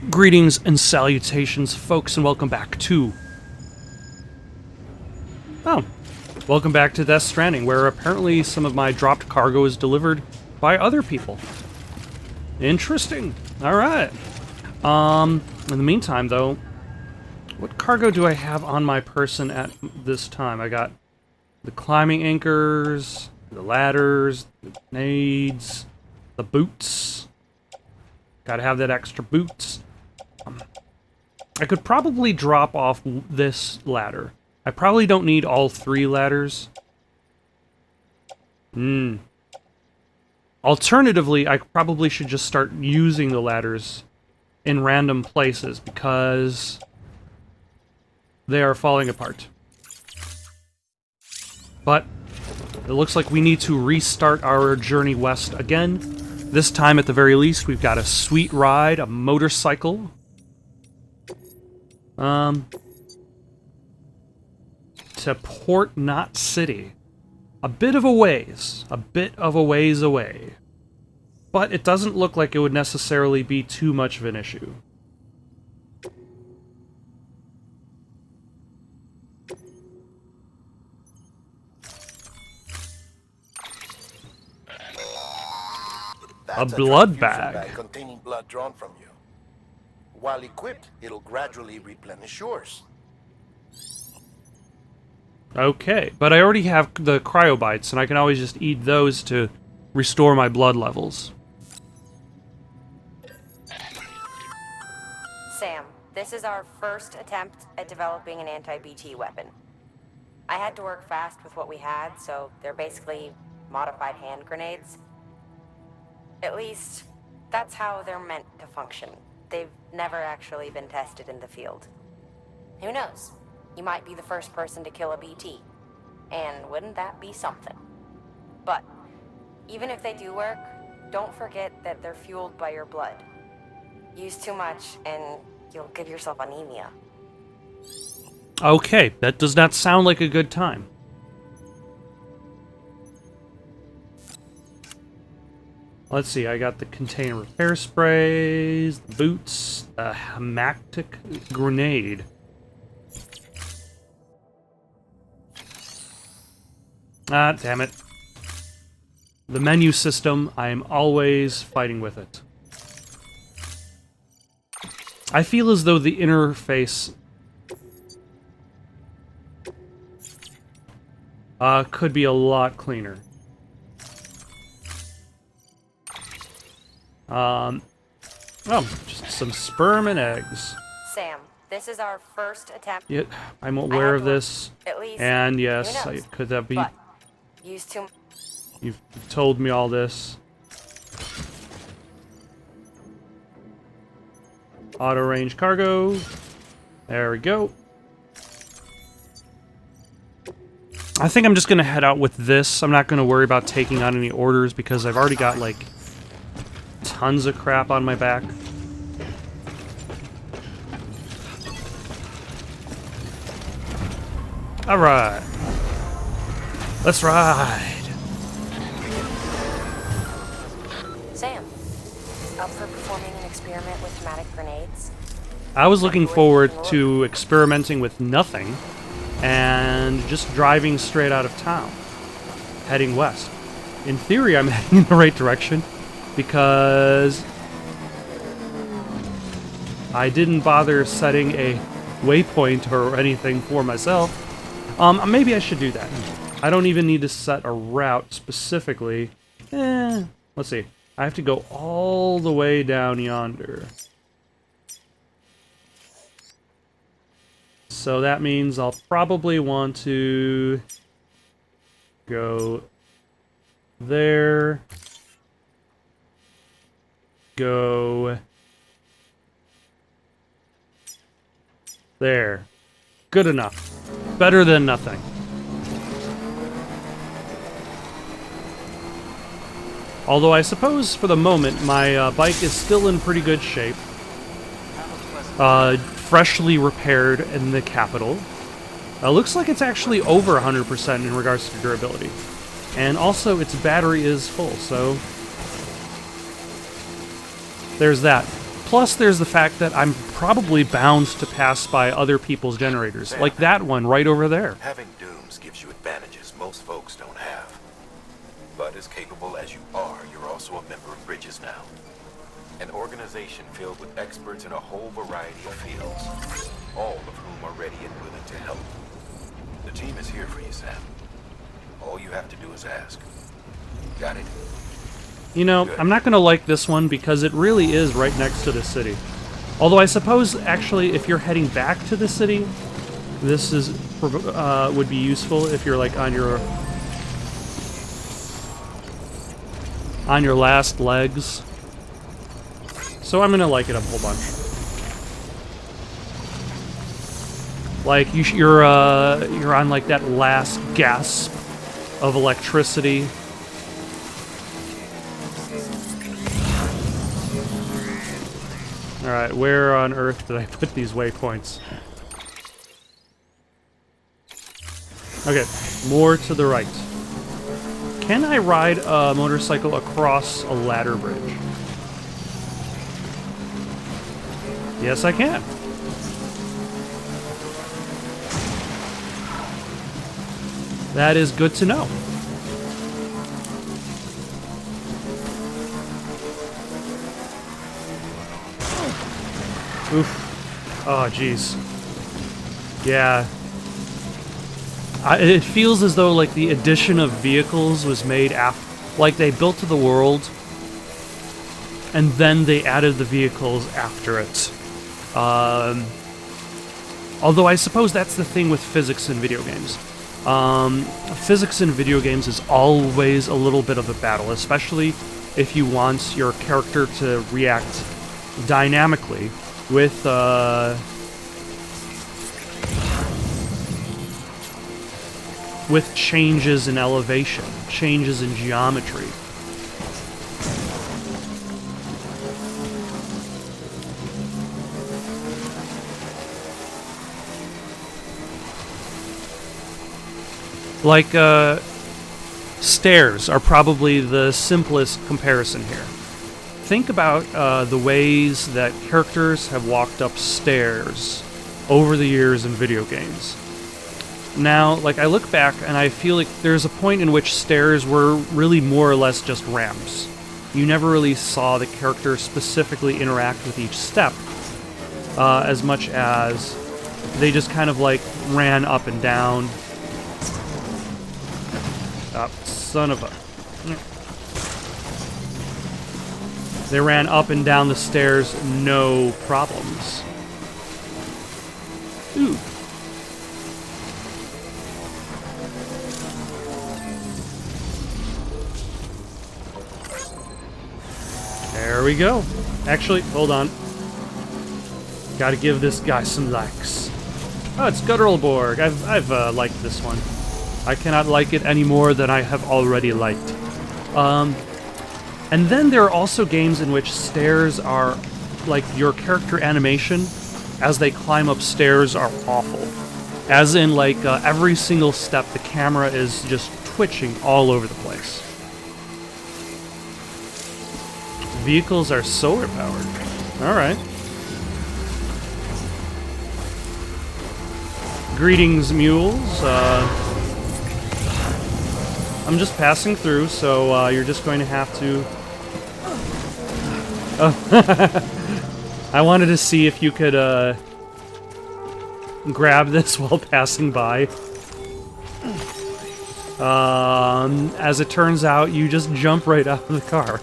Greetings and salutations, folks, and welcome back to... Oh, welcome back to Death Stranding, where apparently some of my dropped cargo is delivered by other people. Interesting. Alright. In the meantime, though, what cargo do I have on my person at this time? I got the climbing anchors, the ladders, the grenades, the boots. Gotta have that extra boots. I could probably drop off this ladder. I probably don't need all 3 ladders. Alternatively, I probably should just start using the ladders in random places because they are falling apart. But it looks like we need to restart our journey west again. This time, at the very least, we've got a sweet ride, a motorcycle. To Port Knot City. A bit of a ways away. But it doesn't look like it would necessarily be too much of an issue. That's a blood transfusion bag. containing blood drawn from you. While equipped, it'll gradually replenish yours. Okay, but I already have the cryobites, and I can always just eat those to restore my blood levels. Sam, this is our first attempt at developing an anti-BT weapon. I had to work fast with what we had, so they're basically modified hand grenades. At least, that's how they're meant to function. They've never actually been tested in the field. Who knows? You might be the first person to kill a BT. And wouldn't that be something? But, even if they do work, don't forget that they're fueled by your blood. Use too much, and you'll give yourself anemia. Okay, that does not sound like a good time. Let's see, I got the container repair sprays, the boots, a hemactic grenade. Ah, damn it. The menu system, I am always fighting with it. I feel as though the interface could be a lot cleaner. Oh, just some sperm and eggs. Sam, this is our first attempt. Yeah, I'm aware of this. At least, And yes, could that be... But use too. You've told me all this. Auto range cargo. There we go. I think I'm just gonna head out with this. I'm not gonna worry about taking on any orders because I've already got, like, tons of crap on my back. Alright. Let's ride. Sam, up for performing an experiment with pneumatic grenades? I was looking forward to experimenting with nothing and just driving straight out of town, heading west. In theory, I'm heading in the right direction because I didn't bother setting a waypoint or anything for myself. Maybe I should do that. I don't even need to set a route specifically. Let's see. I have to go all the way down yonder. So that means I'll probably want to go there. Go there. Good enough. Better than nothing. Although I suppose for the moment my bike is still in pretty good shape. Freshly repaired in the capital. Looks like it's actually over 100% in regards to durability. And also its battery is full, so there's that. Plus, there's the fact that I'm probably bound to pass by other people's generators, like that one right over there. Having dooms gives you advantages most folks don't have. But as capable as you are, you're also a member of Bridges now. An organization filled with experts in a whole variety of fields, all of whom are ready and willing to help. The team is here for you, Sam. All you have to do is ask. Got it? You know, I'm not going to like this one because it really is right next to the city. Although I suppose, actually, if you're heading back to the city, this is would be useful if you're like on your last legs. So I'm going to like it a whole bunch. Like you're on like that last gasp of electricity. Alright, where on earth did I put these waypoints? Okay, more to the right. Can I ride a motorcycle across a ladder bridge? Yes, I can. That is good to know. Oof. Oh, jeez. Yeah. It feels as though, like, the addition of vehicles was made after... Like, they built the world, and then they added the vehicles after it. Although I suppose that's the thing with physics in video games. Physics in video games is always a little bit of a battle, especially if you want your character to react dynamically with changes in elevation, changes in geometry. Like, stairs are probably the simplest comparison here. Think about the ways that characters have walked up stairs over the years in video games. Now, like, I look back and I feel like there's a point in which stairs were really more or less just ramps. You never really saw the character specifically interact with each step as much as they just kind of, like, ran up and down. Son of a... They ran up and down the stairs, no problems. Ooh. There we go. Actually, hold on. Gotta give this guy some likes. Oh, it's Guttural Borg. I've liked this one. I cannot like it any more than I have already liked. And then there are also games in which stairs are, like, your character animation as they climb up stairs are awful. As in, like, every single step the camera is just twitching all over the place. Vehicles are solar powered. Alright. Greetings, mules. I'm just passing through, so you're just going to have to... Oh. I wanted to see if you could grab this while passing by. As it turns out, you just jump right out of the car.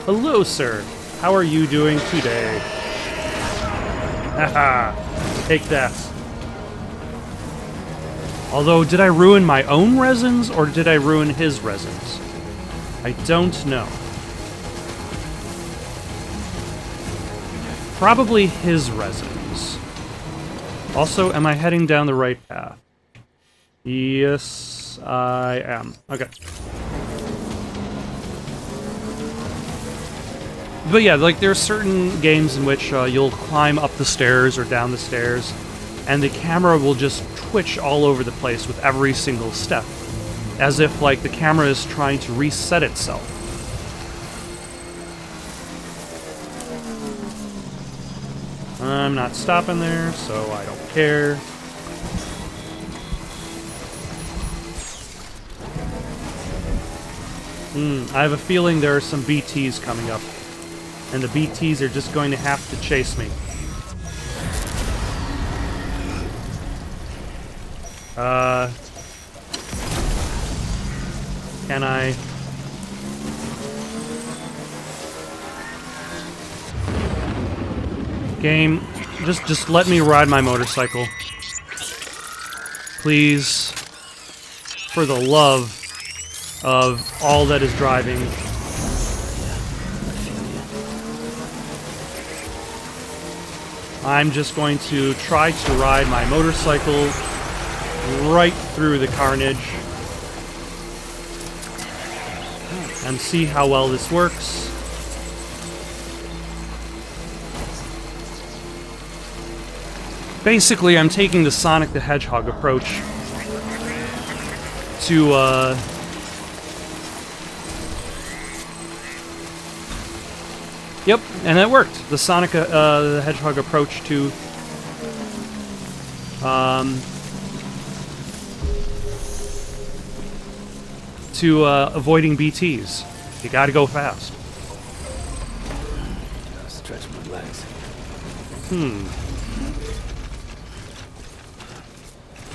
Hello, sir. How are you doing today? Haha. Take that. Although, did I ruin my own resins, or did I ruin his resins? I don't know. Probably his resins. Also, am I heading down the right path? Yes, I am. Okay. But yeah, like, there are certain games in which you'll climb up the stairs or down the stairs, and the camera will just twitch all over the place with every single step. as if like the camera is trying to reset itself. I'm not stopping there, so I don't care. I have a feeling there are some BTs coming up, and the BTs are just going to have to chase me. Can I? Game, just let me ride my motorcycle. Please. For the love of all that is driving. I'm just going to try to ride my motorcycle right through the carnage and see how well this works. Basically, I'm taking the Sonic the Hedgehog approach to, Yep, and that worked. The Sonic the Hedgehog approach to, avoiding BTs. You gotta go fast. Stretch my legs.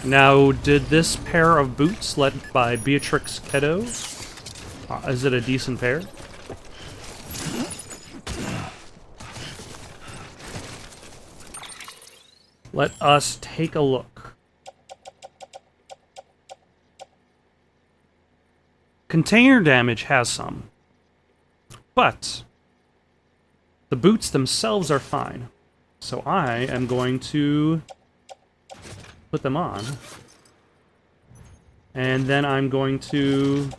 Now, did this pair of boots led by Beatrix Kiddo? Is it a decent pair? Let us take a look. Container damage has some, but the boots themselves are fine. So I am going to put them on, and then I'm going to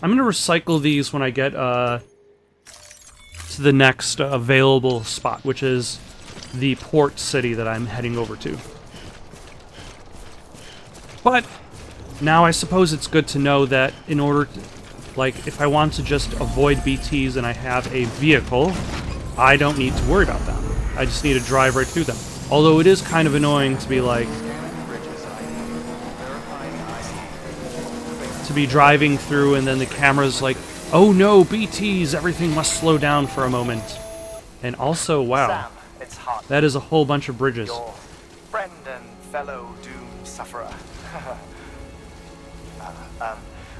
recycle these when I get to the next available spot, which is the port city that I'm heading over to. But now I suppose it's good to know that in order to, like, if I want to just avoid BTs and I have a vehicle, I don't need to worry about them. I just need to drive right through them. Although it is kind of annoying to be like, to be driving through and then the camera's like, oh no, BTs, everything must slow down for a moment. And also, wow, Sam, it's hot. that is a whole bunch of bridges. Your friend and fellow doom sufferer.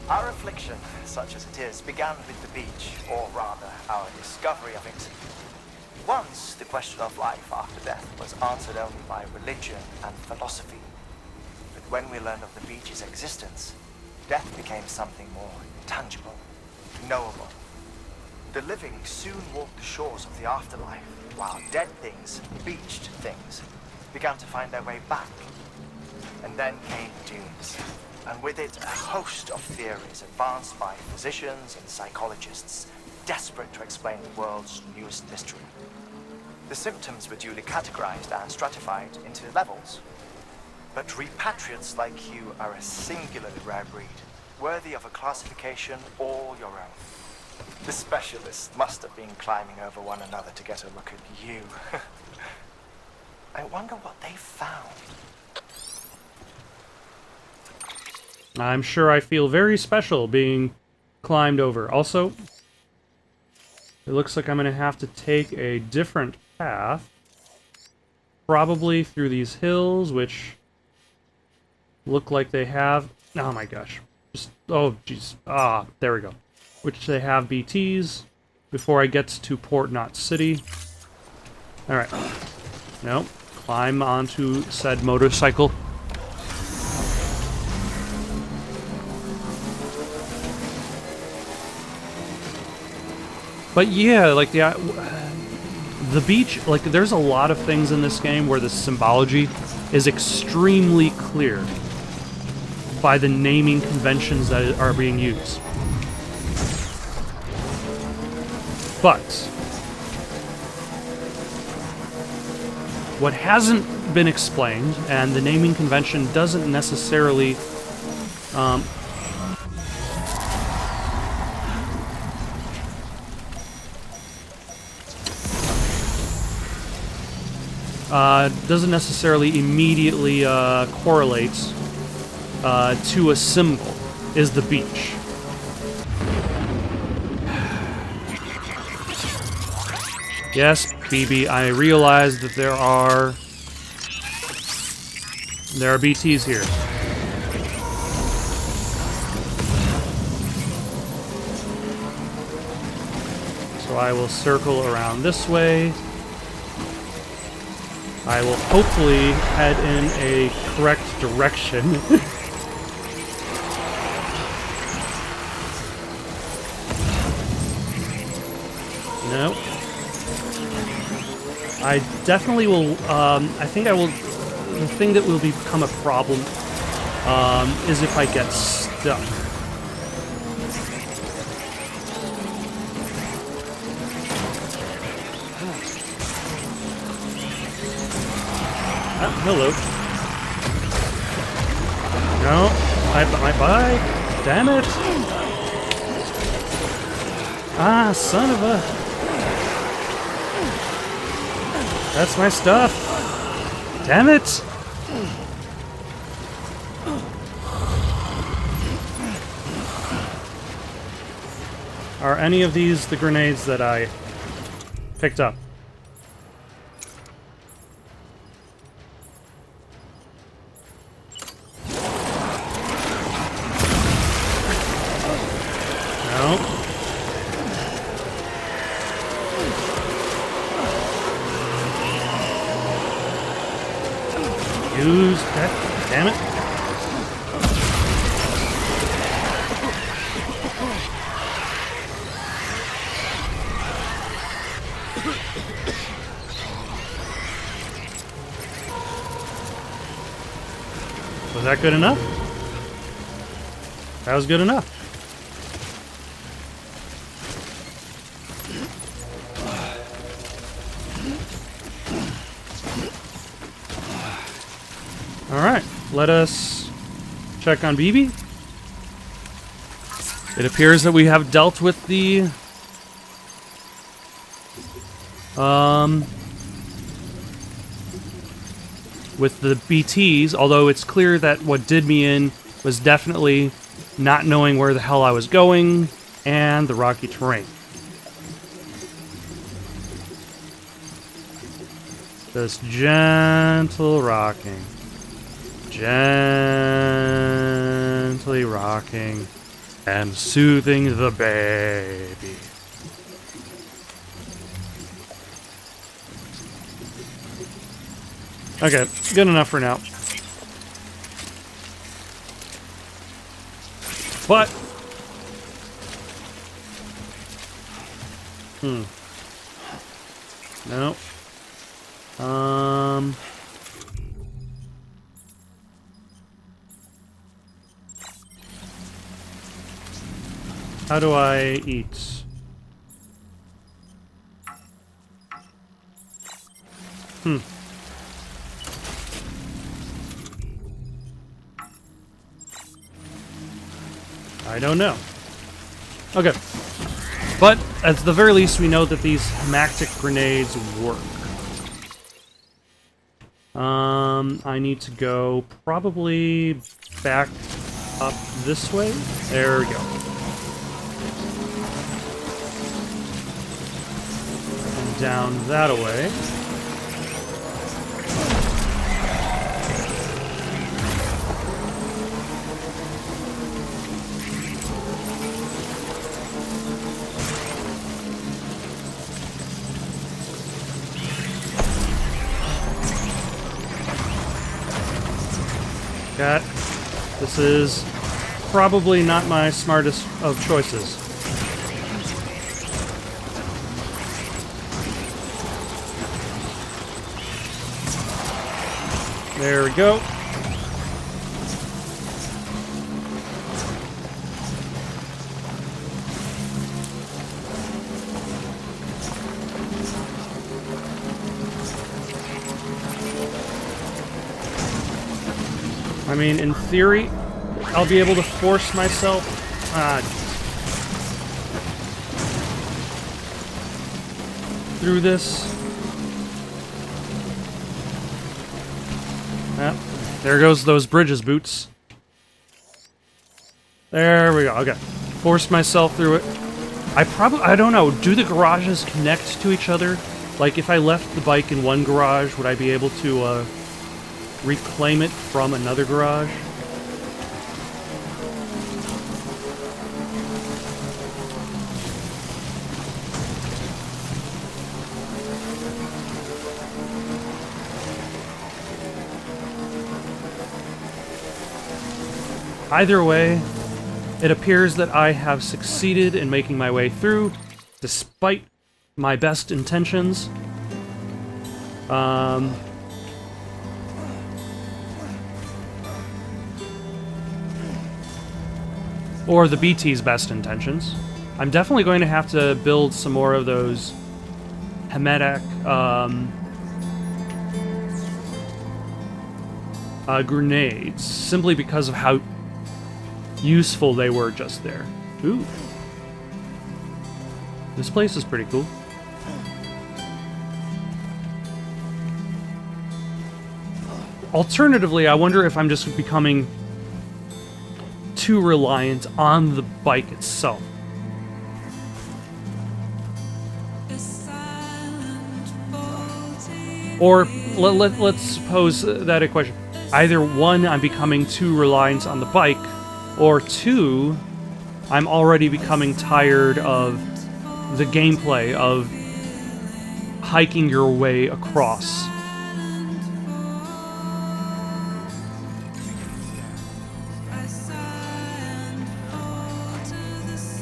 Our affliction, such as it is, began with the beach, or rather, our discovery of it. Once, the question of life after death was answered only by religion and philosophy. But when we learned of the beach's existence, death became something more tangible, knowable. The living soon walked the shores of the afterlife, while dead things, beached things, began to find their way back. And then came dunes, and with it a host of theories advanced by physicians and psychologists, desperate to explain the world's newest mystery. The symptoms were duly categorized and stratified into levels. But repatriates like you are a singularly rare breed, worthy of a classification all your own. The specialists must have been climbing over one another to get a look at you. I wonder what they found. I'm sure I feel very special being climbed over. Also, it looks like I'm going to have to take a different path. Probably through these hills, which look like they have... Oh my gosh. Just, oh, jeez. Ah, there we go. Which they have BTs before I get to Port Knot City. Alright. Nope. Climb onto said motorcycle. But yeah, like the beach, like there's a lot of things in this game where the symbology is extremely clear by the naming conventions that are being used. But what hasn't been explained, and the naming convention doesn't necessarily immediately correlate to a symbol, is the beach. Yes, BB, I realize that there are BTs here. So I will circle around this way. I will hopefully head in a correct direction. Nope. I definitely will, I think I will, the thing that will become a problem, is if I get stuck. Ah, hello. No, my bike. Damn it. Ah, son of a... That's my stuff. Damn it. Are any of these the grenades that I picked up? No. Use that. Damn it. Was that good enough? That was good enough. Alright, let us check on BB. It appears that we have dealt with the BTs, although it's clear that what did me in was definitely not knowing where the hell I was going and the rocky terrain. Just gentle rocking. Gently rocking and soothing the baby. Okay, good enough for now. But no. How do I eat? I don't know. Okay. But, at the very least, we know that these hemactic grenades work. I need to go probably back up this way. There we go. And down that way. Cat, this is probably not my smartest of choices. There we go. mean, in theory, I'll be able to force myself... through this. Yep. There goes those bridges boots. There we go. Okay. Forced myself through it. I don't know. Do the garages connect to each other? Like, if I left the bike in one garage, would I be able to reclaim it from another garage? Either way, it appears that I have succeeded in making my way through, despite my best intentions. Or the BT's best intentions. I'm definitely going to have to build some more of those Hemetic grenades, simply because of how useful they were just there. Ooh. This place is pretty cool. Alternatively, I wonder if I'm just becoming too reliant on the bike itself. Or let's suppose that equation. Either one, I'm becoming too reliant on the bike, or two, I'm already becoming tired of the gameplay of hiking your way across.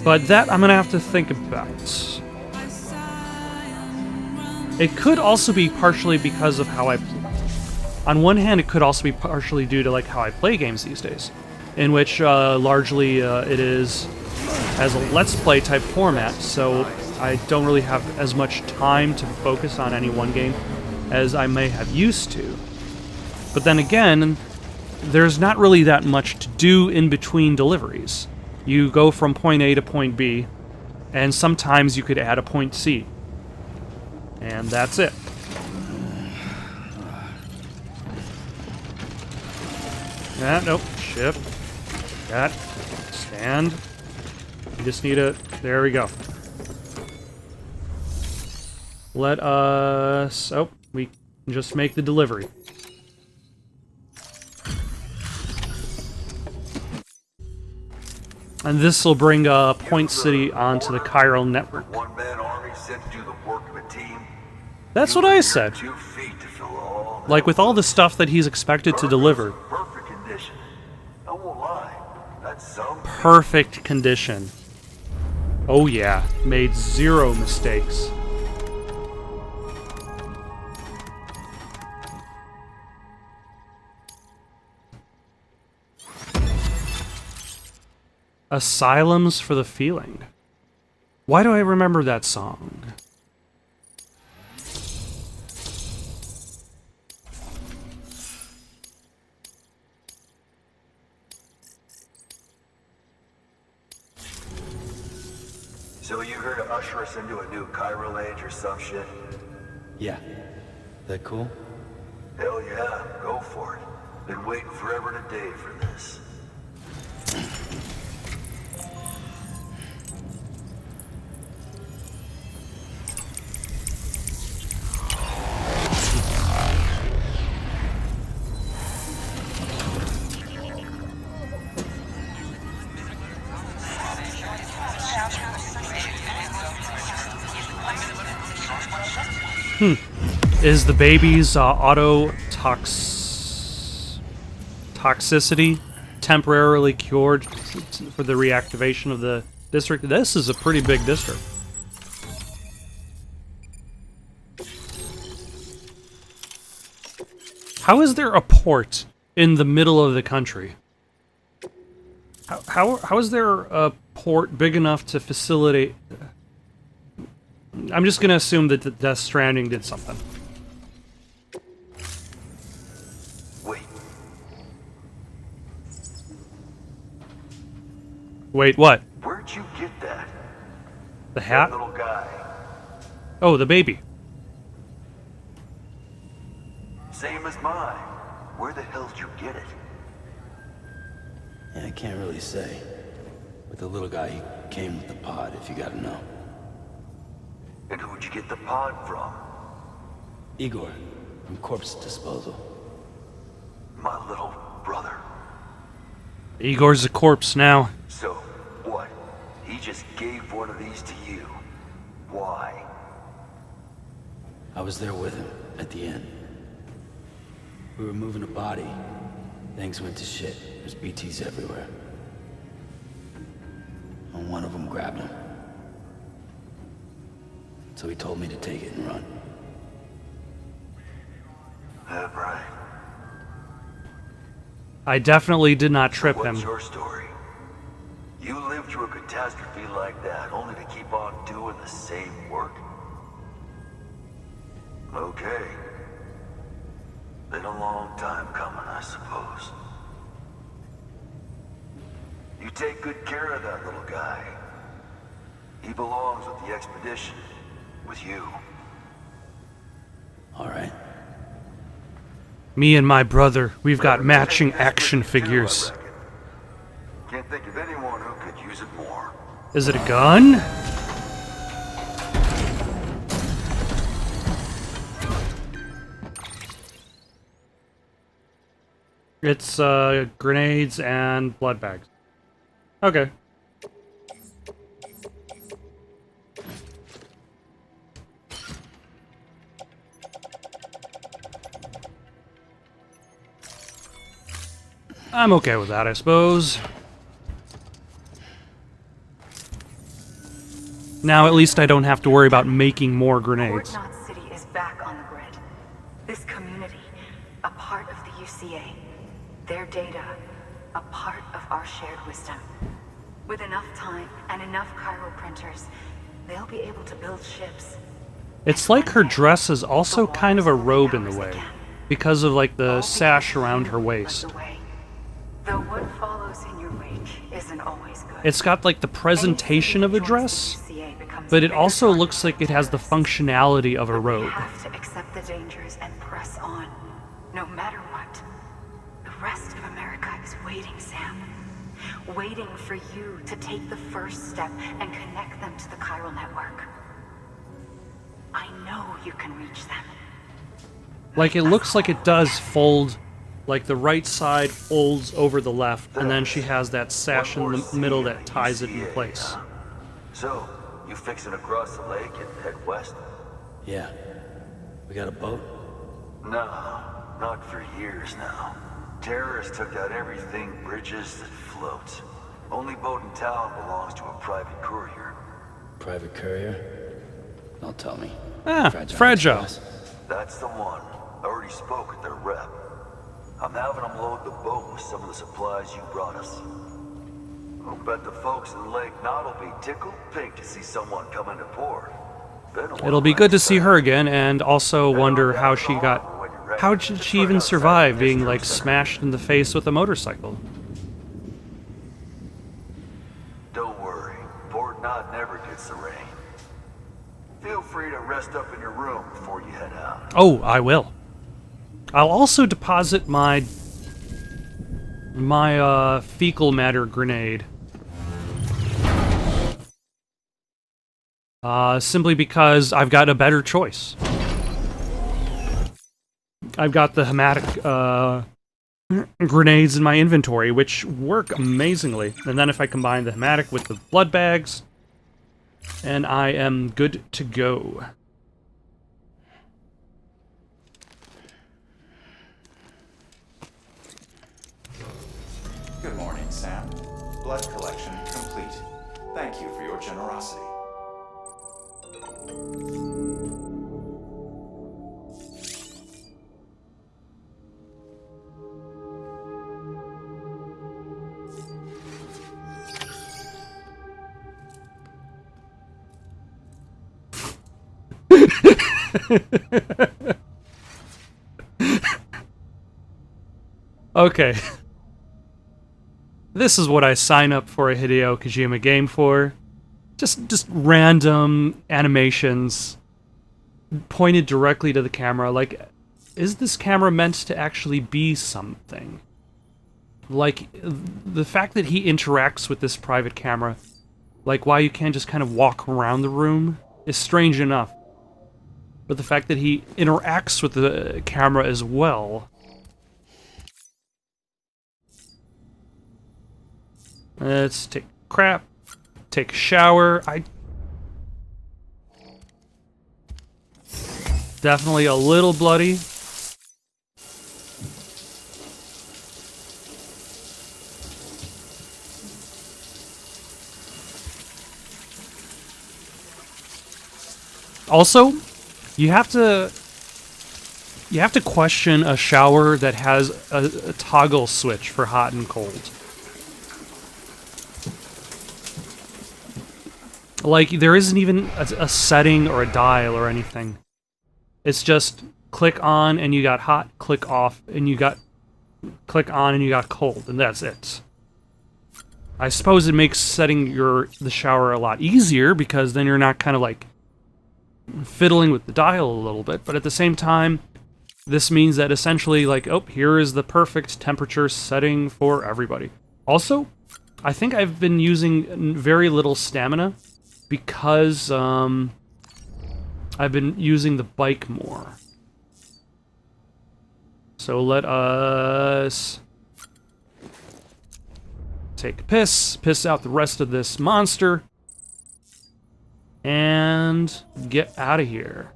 But that I'm gonna have to think about. It could also be partially because of how I... On one hand, it could also be partially due to like how I play games these days, in which largely it is as a Let's Play type format, so I don't really have as much time to focus on any one game as I may have used to. But then again, there's not really that much to do in between deliveries. You go from point A to point B, and sometimes you could add a point C. And that's it. Yeah, nope. Shift. That. Stand. You just need a... There we go. Let us... Oh, we can just make the delivery. And this will bring Point City onto the chiral network. One-man army sent to do the work of a team. That's what I said. 2 feet to fill all that. Like, with all the stuff that he's expected to deliver. Perfect condition. I won't lie. That's some Perfect condition. Oh yeah, made 0 mistakes. Asylums for the Feeling. Why do I remember that song? So you here to usher us into a new chiral age or some shit? Yeah. That cool? Hell yeah, go for it. Been waiting forever and a day for this. Is the baby's toxicity temporarily cured for the reactivation of the district? This is a pretty big district. How is there a port in the middle of the country? How is there a port big enough to facilitate... I'm just going to assume that the Death Stranding did something. Wait. Wait, what? Where'd you get that? The That hat? little guy. Oh, the baby. Same as mine. Where the hell did you get it? Yeah, I can't really say. But the little guy, he came with the pod, if you gotta know. And who'd you get the pod from? Igor, from Corpse Disposal. My little brother. Igor's a corpse now. So, what? He just gave one of these to you. Why? I was there with him, at the end. We were moving a body. Things went to shit. There's BTs everywhere. And one of them grabbed him. So he told me to take it and run. Yeah, right. I definitely did not trip What's him. your story? You lived through a catastrophe like that, only to keep on doing the same work? Okay. Been a long time coming, I suppose. You take good care of that little guy. He belongs with the expedition. With you. All right. Me and my brother, we've got matching action figures. Can't think of anyone who could use it more. Is it a gun? It's grenades and blood bags. Okay. I'm okay with that, I suppose. Now at least I don't have to worry about making more grenades. Fort Knot City is back on the grid. This community, a part of the UCA. Their data, a part of our shared wisdom. With enough time and enough Cairo printers, they'll be able to build ships. It's like her dress is also kind of a robe in the way, because of like the sash around her waist. Though what follows in your wake isn't always good. It's got like the presentation of a dress, but it also looks like it has the functionality of a robe. We have to accept the dangers and press on, no matter what. The rest of America is waiting, Sam. Waiting for you to take the first step and connect them to the chiral network. I know you can reach them. Like it looks like it does fold, like the right side folds over the left, and then she has that sash in the middle that ties it in place. So, you fixing to cross the lake and head west? Yeah. We got a boat? No, not for years now. Terrorists took out everything bridges that floats. Only boat in town belongs to a private courier. Private courier? Don't tell me. Ah, Fragile. Express? That's the one. I already spoke with their rep. I'm having them load the boat with some of the supplies you brought us. I'll bet the folks in Lake Knot will be tickled pink to see someone come into port. It'll be good to see her again, and also wonder how she got... How did she even survive being, like, smashed in the face with a motorcycle? Don't worry. Port Knot never gets the rain. Feel free to rest up in your room before you head out. Oh, I will. I'll also deposit my fecal matter grenade. Simply because I've got a better choice. I've got the hematic grenades in my inventory, which work amazingly. And then if I combine the hematic with the blood bags, and I am good to go. Good morning, Sam. Blood collection complete. Thank you for your generosity. Okay. This is what I sign up for a Hideo Kojima game for. Just random animations pointed directly to the camera. Like, is this camera meant to actually be something? Like, the fact that he interacts with this private camera, like why you can't just kind of walk around the room, is strange enough. But the fact that he interacts with the camera as well... Let's take crap. Take a shower. Definitely a little bloody. Also, you have to question a shower that has a toggle switch for hot and cold. Like, there isn't even a setting or a dial or anything. It's just click on and you got hot, click off and you got... click on and you got cold, and that's it. I suppose it makes setting the shower a lot easier, because then you're not kind of like fiddling with the dial a little bit, but at the same time, this means that essentially, like, oh, here is the perfect temperature setting for everybody. Also, I think I've been using very little stamina, because I've been using the bike more. So let us take a piss out the rest of this monster, and get out of here.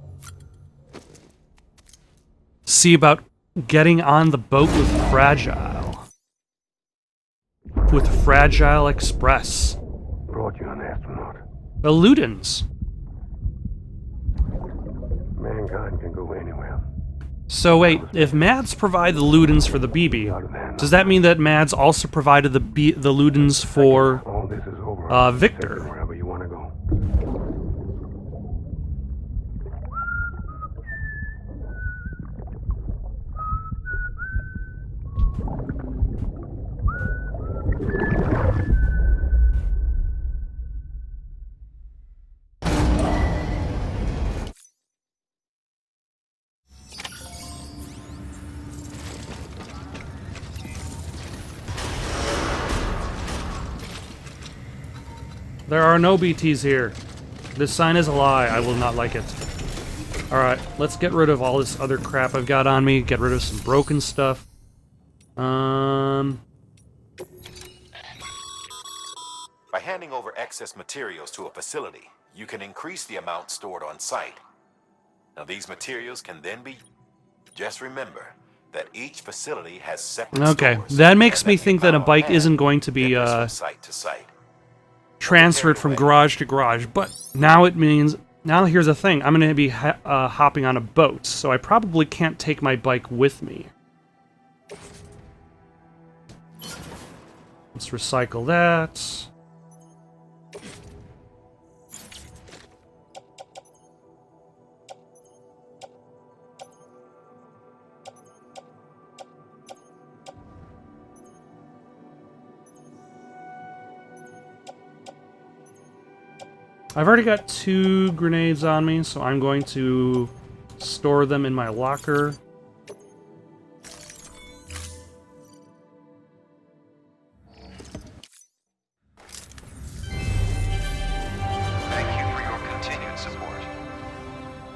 See about getting on the boat with Fragile. With Fragile Express. Brought you an astronaut. The Ludens. Mankind can go anywhere. So wait, if Mads provide the Ludens for the BB, does that mean that Mads also provided the Ludens for All this is over. Victor? Wherever you want to go. There are no BTs here. This sign is a lie. I will not like it. Alright, let's get rid of all this other crap I've got on me. Get rid of some broken stuff. By handing over excess materials to a facility, you can increase the amount stored on site. Now, these materials can then be... Just remember that each facility has separate Okay, stores, that makes and me the think that a amount bike on hand isn't going to be differs from site to site. transferred from garage to garage, but now it means... Now here's the thing, I'm going to be hopping on a boat, so I probably can't take my bike with me. Let's recycle that. I've already got 2 grenades on me, so I'm going to store them in my locker. Thank you for your continued support.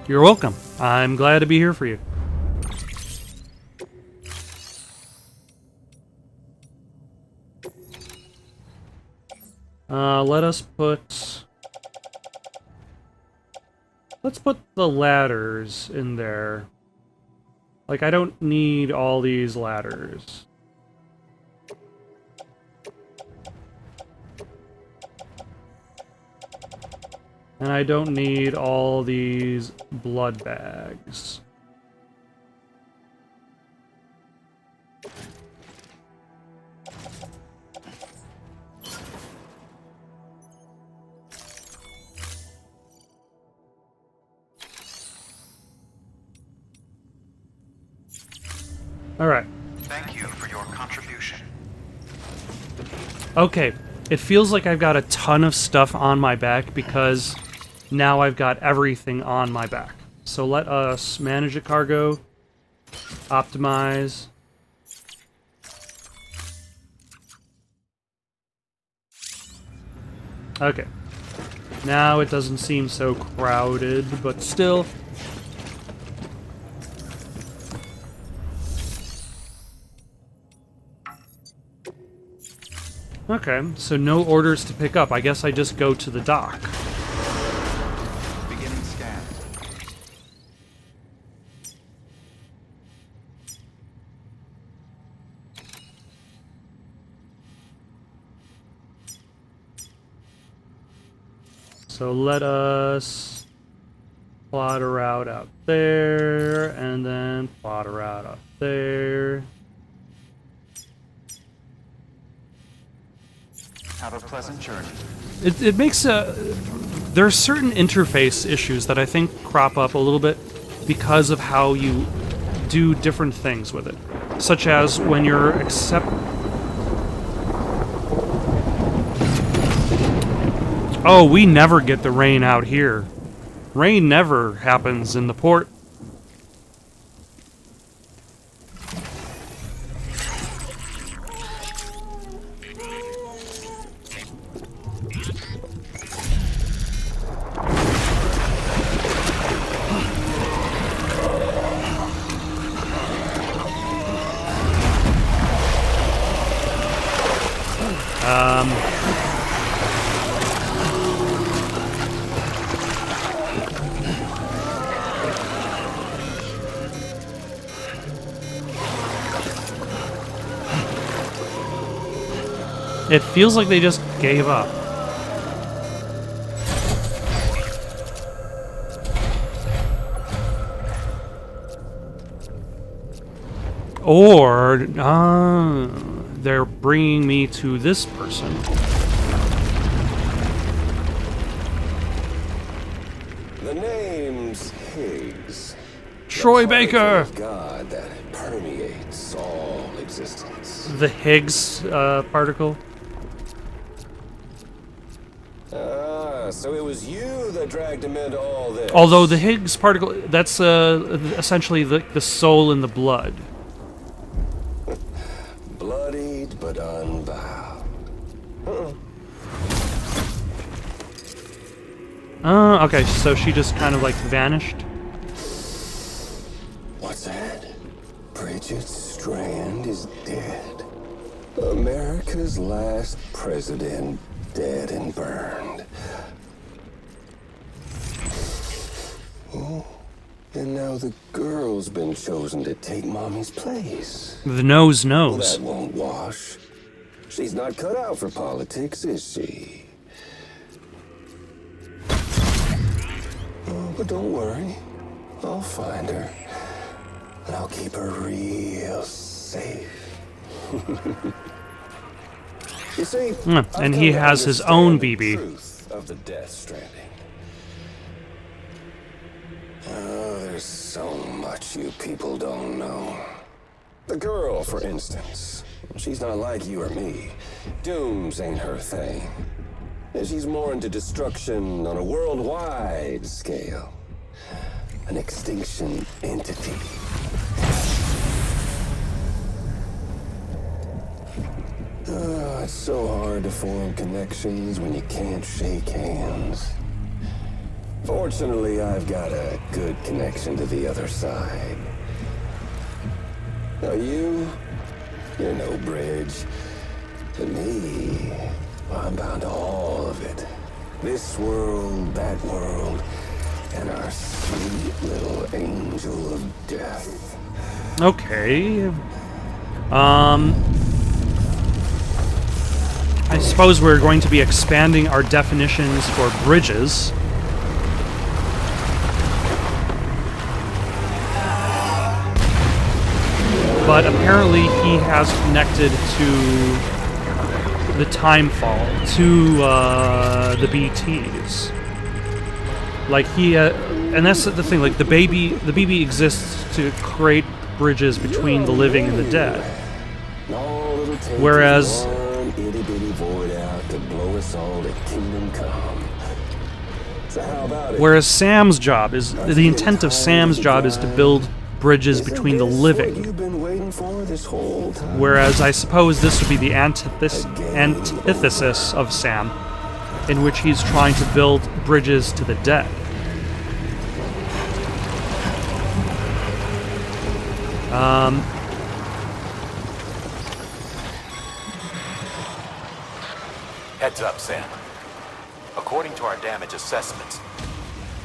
You're welcome. I'm glad to be here for you. Let us put... Let's put the ladders in there. Like, I don't need all these ladders. And I don't need all these blood bags. All right. Thank you for your contribution. Okay, it feels like I've got a ton of stuff on my back because now I've got everything on my back. So let us manage a cargo, optimize. Okay. Now it doesn't seem so crowded, but still. Okay, so no orders to pick up. I guess I just go to the dock. Beginning scan. So let us plot a route out there, and then plot a route out there. Have a pleasant journey. It makes there are certain interface issues that I think crop up a little bit because of how you do different things with it, such as when you're Oh, we never get the rain out here. Rain never happens in the port. It feels like they just gave up. Or, they're bringing me to this person. The name's Higgs. Troy The Baker! particle of God that permeates all existence. The Higgs particle. So it was you that dragged him into all this. Although the Higgs particle, that's essentially the soul in the blood. Bloodied but unbound. Okay, so she just kind of like vanished. What's that? Bridget Strand is dead. America's last president dead and burned. Oh, and now the girl's been chosen to take Mommy's place. The nose Well, knows. that won't wash. She's not cut out for politics, is she? Oh, but don't worry. I'll find her. And I'll keep her real safe. You see, and he has his own BB. Truth of the Death Stranding. Oh, there's so much you people don't know. The girl, for instance. She's not like you or me. Dooms ain't her thing. And she's more into destruction on a worldwide scale. An extinction entity. Oh, it's so hard to form connections when you can't shake hands. Fortunately, I've got a good connection to the other side. Now you're no bridge. But me, I'm bound to all of it. This world, that world, and our sweet little angel of death. Okay. I suppose we're going to be expanding our definitions for bridges. But apparently he has connected to the Timefall, to the BTs. Like he, and that's the thing. Like the BB exists to create bridges between the living and the dead. Whereas us all to Kingdom Come. So how about it? Whereas Sam's job is, the intent of Sam's job is to build bridges between the living. You've been waiting for this whole time. Whereas I suppose this would be the antithesis of Sam, in which he's trying to build bridges to the dead. Heads up, Sam. According to our damage assessments,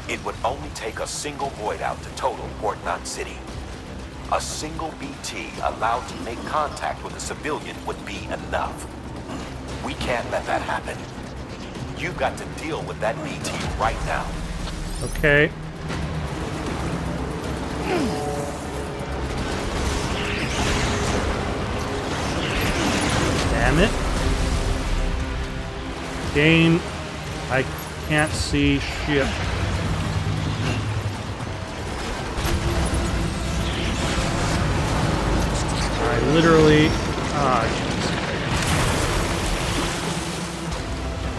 it would only take a single void out to total Port Knot City. A single BT allowed to make contact with a civilian would be enough. We can't let that happen. You've got to deal with that BT right now. Okay. Damn it. Game, I can't see shit. I literally...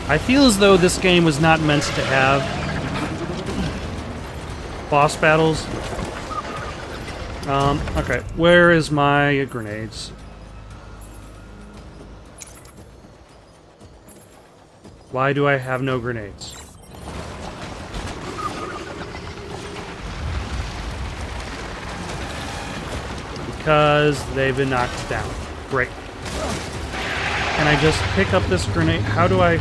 I feel as though this game was not meant to have boss battles. Okay, where is my grenades? Why do I have no grenades? Because they've been knocked down. Great. Can I just pick up this grenade? How do I...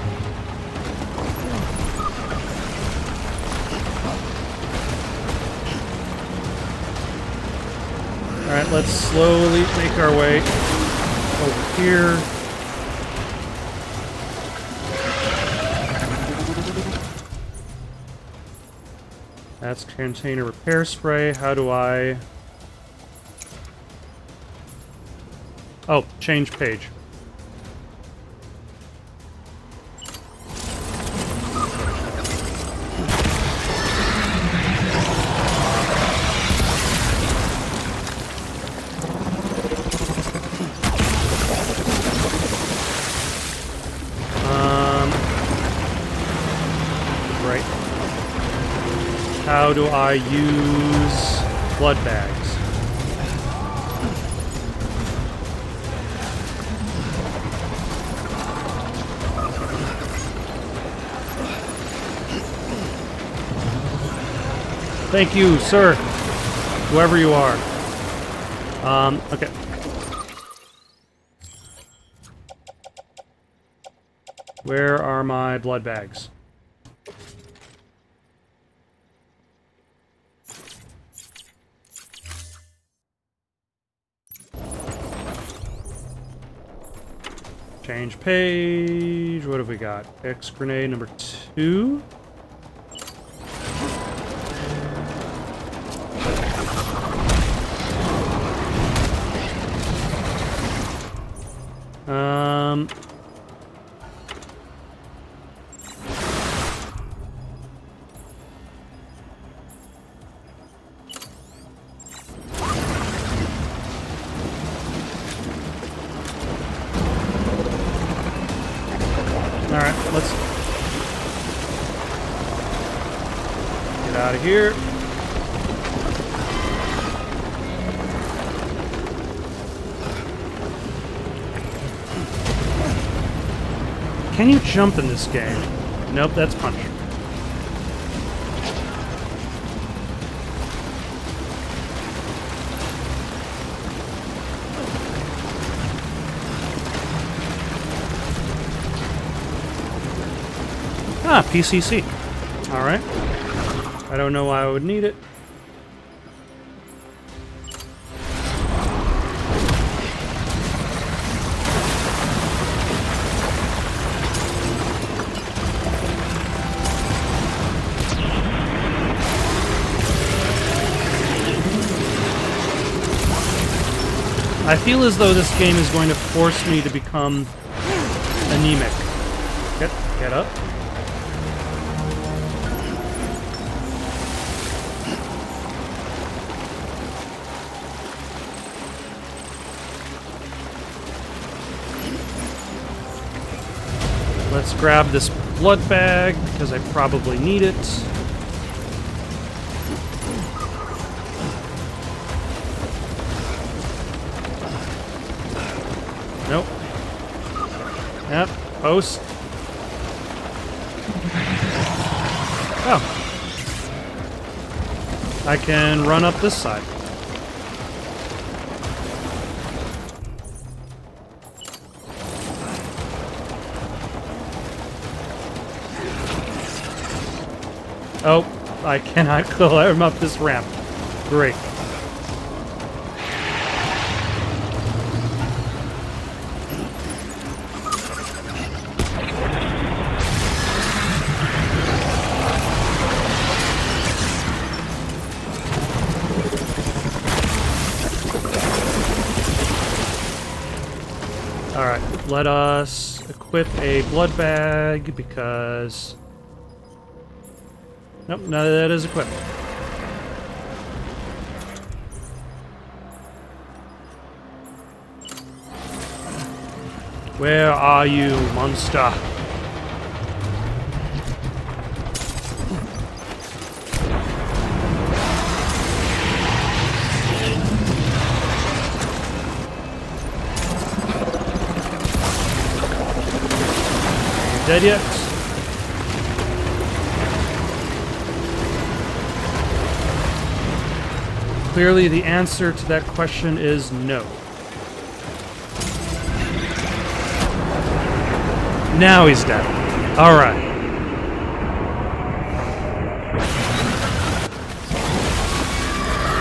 Alright, let's slowly make our way over here. That's container repair spray. How do I... Oh, change page. Right. How do I use blood bags? Thank you, sir. Whoever you are. Okay. Where are my blood bags? Change page. What have we got? X grenade number 2. Alright, let's get out of here. Can you jump in this game? Nope, that's punch. Ah, PCC. Alright. I don't know why I would need it. I feel as though this game is going to force me to become anemic. Get up. Let's Let's grab this blood bag, because I probably need it. Nope. Yep, post. Oh. I can run up this side. Oh, I cannot climb up this ramp. Great. Alright, let us equip a blood bag because... Nope, none of that is equipped. Where are you, monster? Dead yet? Clearly, the answer to that question is no. Now he's dead. Alright.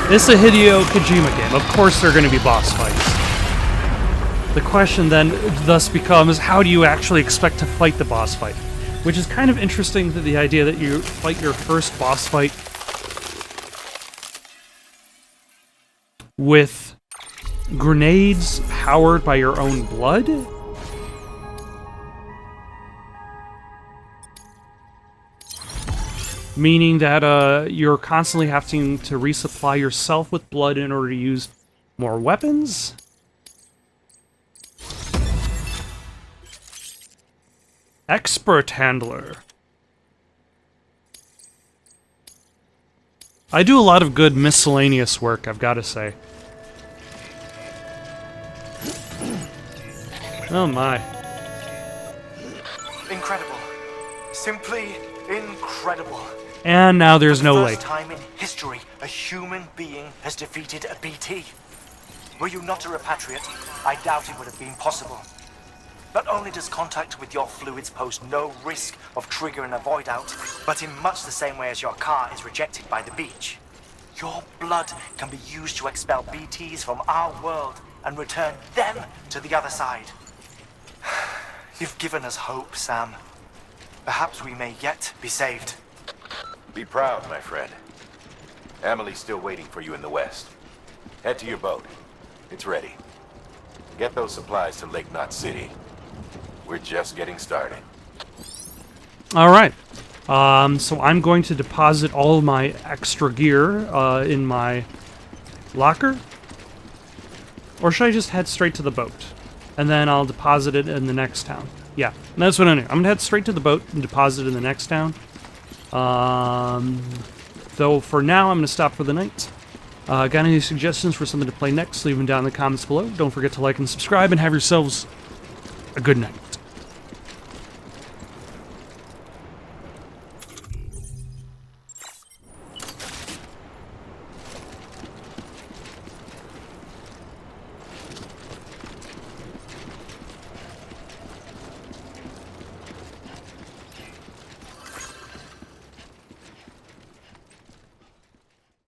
This is a Hideo Kojima game. Of course there are going to be boss fights. The question then thus becomes, how do you actually expect to fight the boss fight? Which is kind of interesting, that the idea that you fight your first boss fight with grenades powered by your own blood? Meaning that you're constantly having to resupply yourself with blood in order to use more weapons? Expert handler. I do a lot of good miscellaneous work, I've got to say. Oh my. Incredible. Simply incredible. And now there's no lake. For the first time in history, a human being has defeated a BT. Were you not a repatriate, I doubt it would have been possible. Not only does contact with your fluids pose no risk of triggering a void out, but in much the same way as your car is rejected by the beach, your blood can be used to expel BTs from our world and return them to the other side. You've given us hope, Sam. Perhaps we may yet be saved. Be proud, my friend. Amelie's still waiting for you in the west. Head to your boat. It's ready. Get those supplies to Lake Knot City. We're just getting started. Alright. So I'm going to deposit all of my extra gear in my locker. Or should I just head straight to the boat? And then I'll deposit it in the next town. Yeah, that's what I'm doing. I'm going to head straight to the boat and deposit it in the next town. Though for now, I'm going to stop for the night. Got any suggestions for something to play next? Leave them down in the comments below. Don't forget to like and subscribe, and have yourselves a good night.